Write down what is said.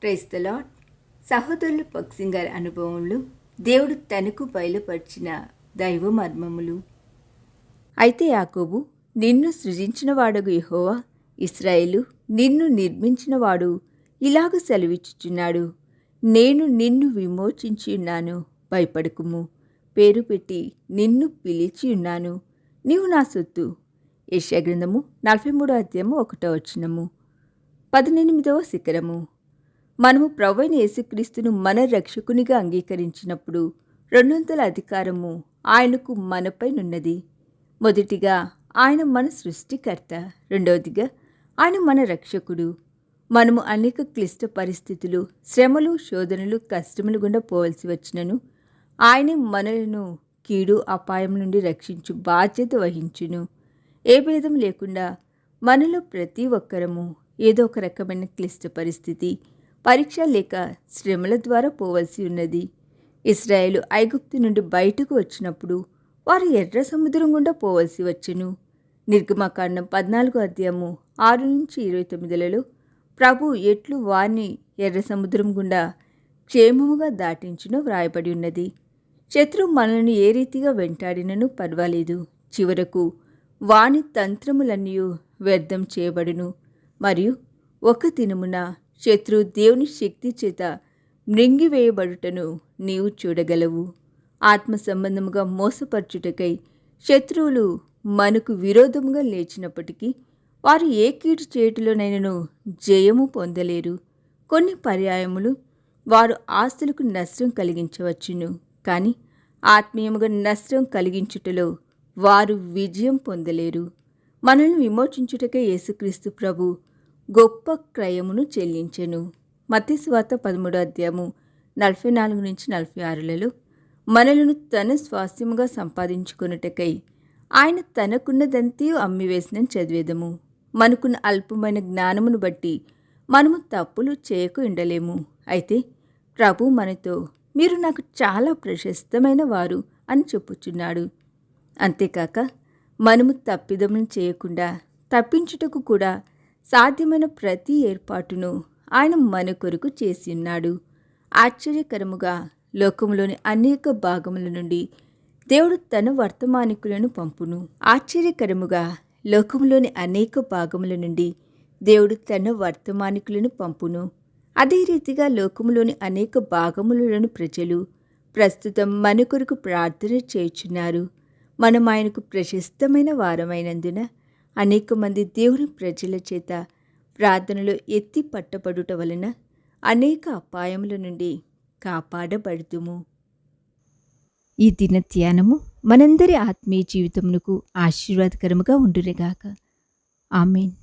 Praise the lord. సహోదరులు భక్సింగ్ గారి అనుభవంలో దేవుడు తనకు బయలుపరిచిన దైవ మర్మములు. అయితే యాకోబు, నిన్ను సృజించినవాడగు యెహోవా, ఇశ్రాయేలు, నిన్ను నిర్మించినవాడు ఇలాగ సెలవిచ్చుచున్నాడు, నేను నిన్ను విమోచించి ఉన్నాను, భయపడకుము. పేరు పెట్టి నిన్ను పిలిచి ఉన్నాను, నీవు నా సొత్తు. యెషయా గ్రంథము 43:1. 18వ శిఖరము. మనము ప్రభువైన యేసుక్రీస్తును మన రక్షకునిగా అంగీకరించినప్పుడు 200 అధికారము ఆయనకు మనపైనున్నది. మొదటిగా ఆయన మన సృష్టికర్త, రెండవదిగా ఆయన మన రక్షకుడు. మనము అనేక క్లిష్ట పరిస్థితులు, శ్రమలు, శోధనలు, కష్టములు గుండా పోవలసి వచ్చినను ఆయనే మనలను కీడు, అపాయం నుండి రక్షించు బాధ్యత వహించును. ఏ భేదం లేకుండా మనలో ప్రతి ఒక్కరము ఏదో ఒక రకమైన క్లిష్ట పరిస్థితి, పరీక్ష లేక శ్రమల ద్వారా పోవలసి ఉన్నది. ఇశ్రాయేలు ఐగుప్తు నుండి బయటకు వచ్చినప్పుడు వారు ఎర్ర సముద్రం గుండా పోవలసి వచ్చెను. నిర్గమకాండం 14:6-29 ప్రభు ఎట్లు వారిని ఎర్ర సముద్రం గుండా క్షేమముగా దాటించునో వ్రాయబడి ఉన్నది. శత్రువు మనల్ని ఏ రీతిగా వెంటాడినను పర్వాలేదు, చివరకు వాని తంత్రములన్నీ వ్యర్థం చేయబడును. మరియు ఒక దినమున శత్రువు దేవుని శక్తి చేత మృంగివేయబడుటను నీవు చూడగలవు. ఆత్మ సంబంధముగా మోసపరచుటకై శత్రువులు మనకు విరోధముగా లేచినప్పటికీ వారు ఏ కీడు చేయుటలోనైనను జయము పొందలేరు. కొన్ని పర్యాయములు వారు ఆస్తులకు నష్టం కలిగించవచ్చును, కానీ ఆత్మీయముగా నష్టం కలిగించుటలో వారు విజయం పొందలేరు. మనల్ని విమోచించుటకై యేసుక్రీస్తు ప్రభు గొప్ప క్రయమును చెల్లించెను. మత్తయి సువార్త 13:44-46 మనలను తన స్వాస్థ్యముగా సంపాదించుకొనుటకై ఆయన తనకున్నదంతయు అమ్మివేసినని చదివేదము. మనకున్న అల్పమైన జ్ఞానమును బట్టి మనము తప్పులు చేయకు ఉండలేము. అయితే ప్రభు మనతో, మీరు నాకు చాలా ప్రశస్తమైన వారు అని చెప్పుచున్నాడు. అంతేకాక మనము తప్పిదమును చేయకుండా తప్పించుటకు కూడా సాధ్యమైన ప్రతి ఏర్పాటును ఆయన మన కొరకు చేసి ఉన్నాడు. ఆశ్చర్యకరముగా లోకములోని అనేక భాగముల నుండి దేవుడు తన వర్తమానికులను పంపును. ఆశ్చర్యకరముగా లోకములోని అనేక భాగముల నుండి దేవుడు తన వర్తమానికులను పంపును. అదే రీతిగా లోకములోని అనేక భాగములలోని ప్రజలు ప్రస్తుతం మన కొరకు ప్రార్థన చేయుచున్నారు. మనం ఆయనకు ప్రశస్తమైన వారమైనందున అనేక మంది దేవుని ప్రజల చేత ప్రార్థనలో ఎత్తి పట్టబడుట వలన అనేక అపాయముల నుండి కాపాడబడుతుము. ఈ దిన ధ్యానము మనందరి ఆత్మీయ జీవితమునకు ఆశీర్వాదకరముగా ఉండునుగాక. ఆమేన్.